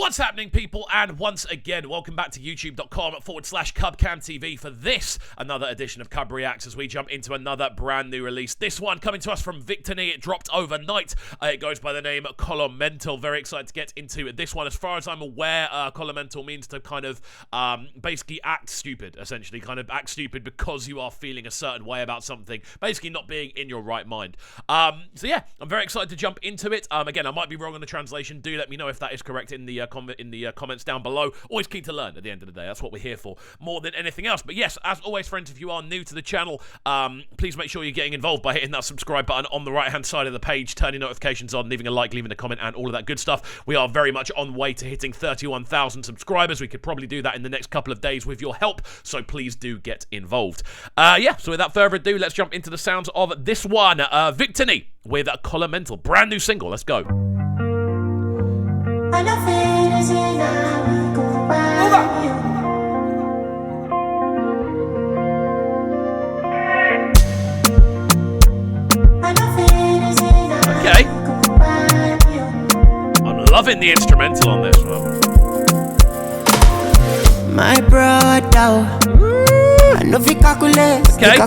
What's happening, people? And once again, welcome back to youtube.com/CubCamTV for this, another edition of CubReacts as we jump into another brand new release. This one coming to us from Victony. It dropped overnight. It goes by the name Kolomental. Very excited to get into this one. As far as I'm aware, Kolomental means to kind of basically act stupid, essentially. Kind of act stupid because you are feeling a certain way about something. Basically not being in your right mind. So yeah, I'm very excited to jump into it. Again, I might be wrong on the translation. Do let me know if that is correct in the comments down below. Always keen to learn at the end of the day. That's what we're here for, more than anything else. But yes, as always, friends, if you are new to the channel, please make sure you're getting involved by hitting that subscribe button on the right-hand side of the page, turning notifications on, leaving a like, leaving a comment, and all of that good stuff. We are very much on the way to hitting 31,000 subscribers. We could probably do that in the next couple of days with your help, so please do get involved. Yeah, so without further ado, let's jump into the sounds of this one. Victony with Kolomental. Brand new single. Let's go. Okay. I'm loving the instrumental on this one. My brother. Okay.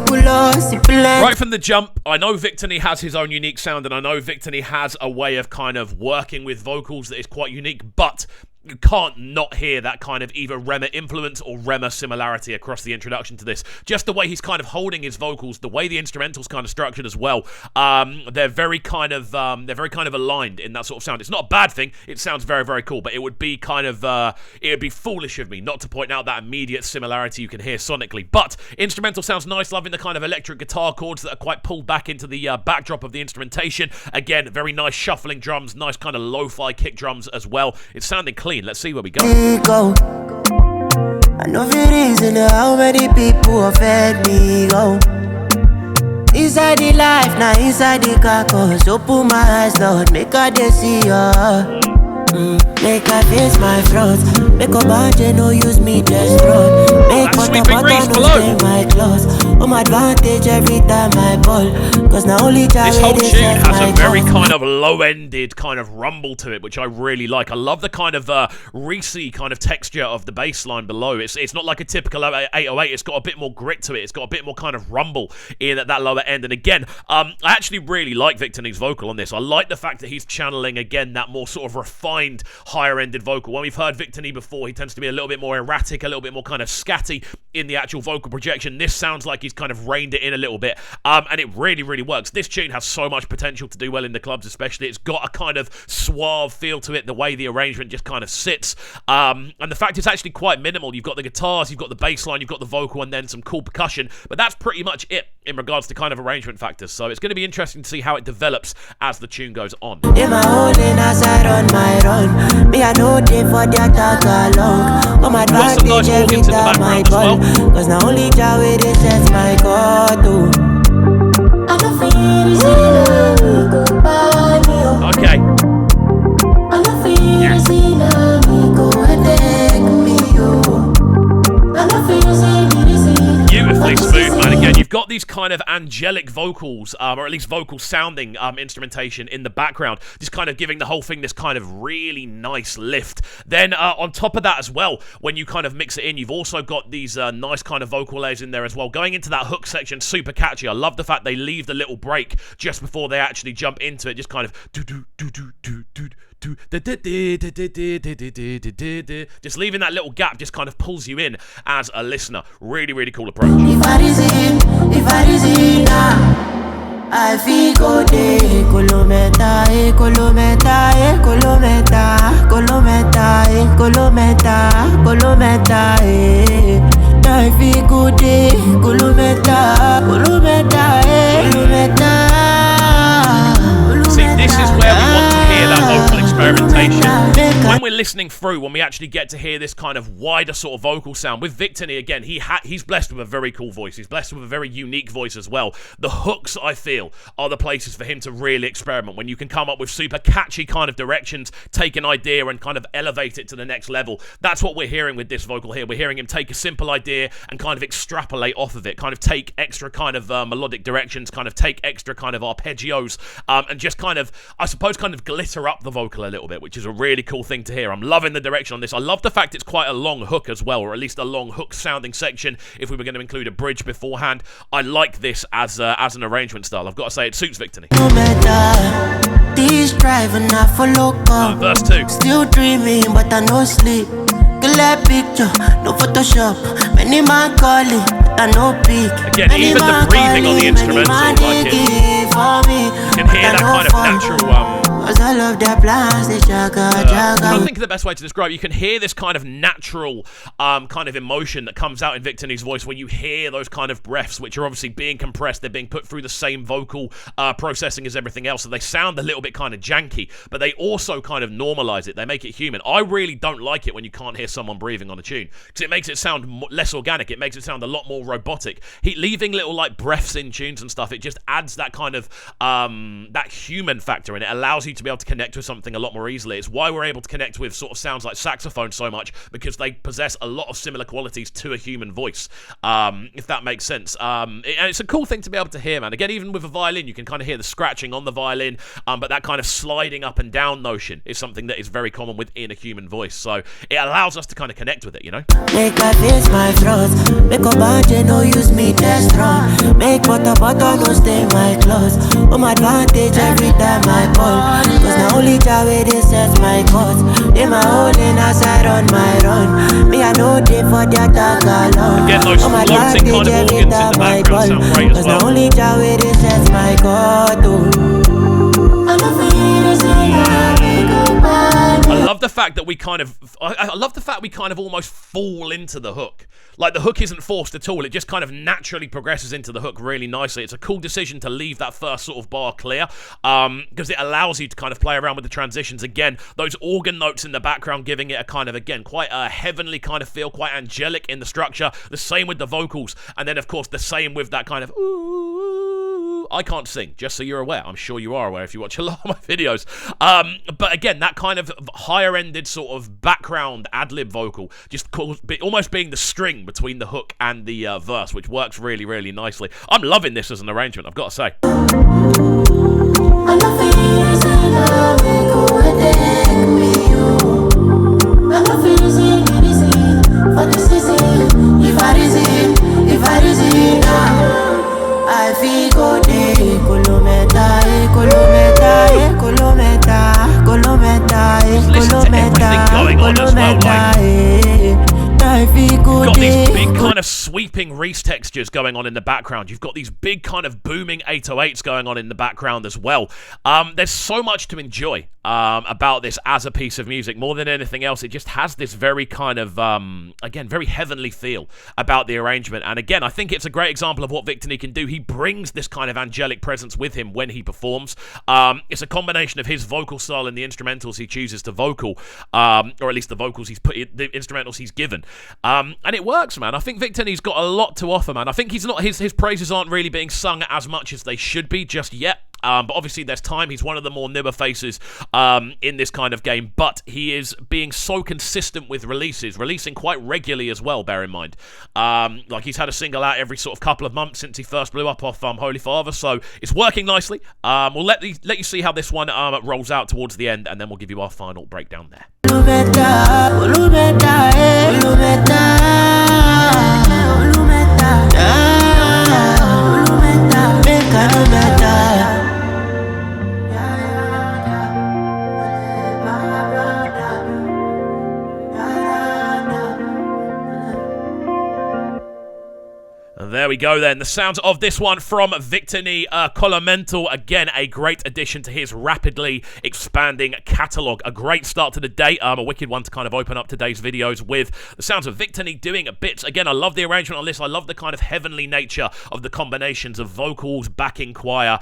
Right from the jump, I know Victony has his own unique sound, and I know Victony has a way of kind of working with vocals that is quite unique, but you can't not hear that kind of either Rema influence or Rema similarity across the introduction to this. Just the way he's kind of holding his vocals, the way the instrumental's kind of structured as well. They're very kind of aligned in that sort of sound. It's not a bad thing. It sounds very, very cool, but it would be kind of it would be foolish of me not to point out that immediate similarity you can hear sonically. But instrumental sounds nice. Loving the kind of electric guitar chords that are quite pulled back into the backdrop of the instrumentation. Again, very nice shuffling drums, nice kind of lo-fi kick drums as well. It's sounding clean. Let's see where we go. I know the reason how many people have fed me go. Inside the life, now inside the carcass. Open my eyes, Lord, make a day see ya. Make a face my front. Make a bunch no use me just run. Make butter no stay my clothes. On my advantage every time I ball. Cause now only this whole tune has a very kind of low-ended kind of rumble to it, which I really like. I love the kind of greasy kind of texture of the bass line below. It's not like a typical 808. It's got a bit more grit to it. It's got a bit more kind of rumble in at that lower end. And again, I actually really like Victony's vocal on this. I like the fact that he's channeling, again, that more sort of refined, higher-ended vocal. When we've heard Victony before, he tends to be a little bit more erratic, a little bit more kind of scatty in the actual vocal projection. This sounds like he's kind of reined it in a little bit, and it really, really works. This tune has so much potential to do well in the clubs, especially. It's got a kind of suave feel to it, the way the arrangement just kind of sits, and the fact it's actually quite minimal. You've got the guitars, you've got the bass line, you've got the vocal, and then some cool percussion, but that's pretty much it in regards to kind of arrangement factors. So it's going to be interesting to see how it develops as the tune goes on. Me I know they for that talk along. Come advantage every time I call. Cause now only Jah with it sets my God too. I don't feel okay. I don't feel go and take me I don't feel beautifully smooth, man. Again, you've got these kind of angelic vocals, or at least vocal sounding instrumentation in the background, just kind of giving the whole thing this kind of really nice lift. Then on top of that as well, when you kind of mix it in, you've also got these nice kind of vocal layers in there as well. Going into that hook section, super catchy. I love the fact they leave the little break just before they actually jump into it, just kind of just leaving that little gap just kind of pulls you in as a listener. Really, really cool approach. If I reason now, I feel go day. Kolomental, Kolomental, Kolomental, Kolomental, Kolomental, I feel go day. Kolomental, Kolomental, Kolomental. See, this is where we want to hear that vocal experimentation. When we're listening through, when we actually get to hear this kind of wider sort of vocal sound, with Victony, again, he's blessed with a very cool voice. He's blessed with a very unique voice as well. The hooks, I feel, are the places for him to really experiment, when you can come up with super catchy kind of directions, take an idea and kind of elevate it to the next level. That's what we're hearing with this vocal here. We're hearing him take a simple idea and kind of extrapolate off of it, kind of take extra kind of melodic directions, kind of take extra kind of arpeggios, and just kind of, I suppose, kind of glitter up the vocal a little bit, which is a really cool thing to hear. here. I'm loving the direction on this. I love the fact it's quite a long hook as well, or at least a long hook sounding section if we were going to include a bridge beforehand. I like this as an arrangement style. I've got to say, it suits Victony. No matter, this driving I follow come. Verse 2. Still dreaming, but I no sleep. Clear picture, no Photoshop. Many man calling, but I no pick. Again, even the breathing on the instrumental, like it. You can hear that kind of natural. I love that plastic I think the best way to describe it, you can hear this kind of natural kind of emotion that comes out in Victony's voice when you hear those kind of breaths, which are obviously being compressed. They're being put through the same vocal processing as everything else, so they sound a little bit kind of janky, but they also kind of normalize it. They make it human. I really don't like it when you can't hear someone breathing on a tune, because it makes it sound less organic. It makes it sound a lot more robotic. Leaving little like breaths in tunes and stuff, it just adds that kind of that human factor, and it allows you to be able to connect with something a lot more easily. It's why we're able to connect with sort of sounds like saxophone so much, because they possess a lot of similar qualities to a human voice, if that makes sense. And it's a cool thing to be able to hear, man. Again, even with a violin, you can kind of hear the scratching on the violin, but that kind of sliding up and down notion is something that is very common within a human voice, so it allows us to kind of connect with it, you know? Make I face my throat. Make a budget, no use me test run. Make butter, no stay my clothes. On my advantage every time I call. Cause now only Jah way they set my cause. In my hole in as I run my run. Me I know they for that tag alone. Again, those floating kind of organs in the background sound great as well. Cause now only Jah way they set my cause. I love the fact that we kind of almost fall into the hook. Like, the hook isn't forced at all. It just kind of naturally progresses into the hook really nicely. It's a cool decision to leave that first sort of bar clear, because it allows you to kind of play around with the transitions. Again, those organ notes in the background giving it a kind of, again, quite a heavenly kind of feel, quite angelic in the structure. The same with the vocals. And then, of course, the same with that kind of ooh. I can't sing, just so you're aware. I'm sure you are aware if you watch a lot of my videos. But again, that kind of higher-ended sort of background ad-lib vocal just almost being the string between the hook and the verse, which works really, really nicely. I'm loving this as an arrangement, I've got to say. I feel go day, Going on as well, you've got these big kind of sweeping Reese textures going on in the background. You've got these big kind of booming 808s going on in the background as well. There's so much to enjoy about this as a piece of music. More than anything else, it just has this very kind of, again, very heavenly feel about the arrangement. And again, I think it's a great example of what Victony can do. He brings this kind of angelic presence with him when he performs. It's a combination of his vocal style and the instrumentals he chooses to vocal, or at least the vocals he's put in, the instrumentals he's given. And it works, man. I think Victony's got a lot to offer, man. I think he's not his praises aren't really being sung as much as they should be just yet. But obviously there's time. He's one of the more newer faces in this kind of game, but he is being so consistent with releasing quite regularly as well, bear in mind. Like, he's had a single out every sort of couple of months since he first blew up off Holy Father, so it's working nicely. We'll let you see how this one rolls out towards the end, and then we'll give you our final breakdown there. There we go then. The sounds of this one from Victony, Kolomental. Again, a great addition to his rapidly expanding catalogue. A great start to the day. A wicked one to kind of open up today's videos with. The sounds of Victony doing bits. Again, I love the arrangement on this. I love the kind of heavenly nature of the combinations of vocals, backing choir,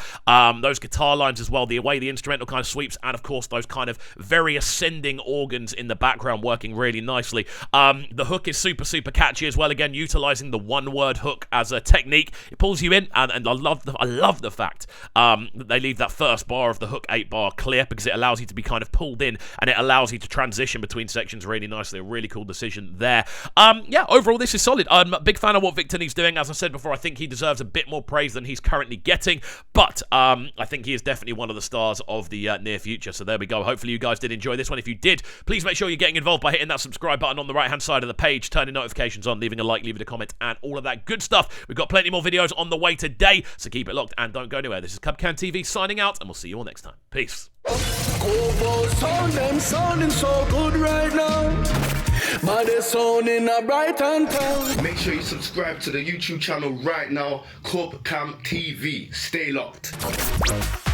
those guitar lines as well, the way the instrumental kind of sweeps, and of course those kind of very ascending organs in the background working really nicely. The hook is super, super catchy as well. Again, utilising the one-word hook as a technique. It pulls you in, and I love the fact that they leave that first bar of the hook 8 bar clear, because it allows you to be kind of pulled in, and it allows you to transition between sections really nicely. A really cool decision there. Yeah, overall this is solid. I'm a big fan of what Victony's doing. As I said before, I think he deserves a bit more praise than he's currently getting, but I think he is definitely one of the stars of the near future. So there we go. Hopefully you guys did enjoy this one. If you did, please make sure you're getting involved by hitting that subscribe button on the right hand side of the page, turning notifications on, leaving a like, leaving a comment, and all of that good stuff. We've got plenty more videos on the way today, so keep it locked and don't go anywhere. This is CubCamTV signing out, and we'll see you all next time. Peace. Sounding so good right now. But they're sounding a bright and town. Make sure you subscribe to the YouTube channel right now, CubCamTV. Stay locked.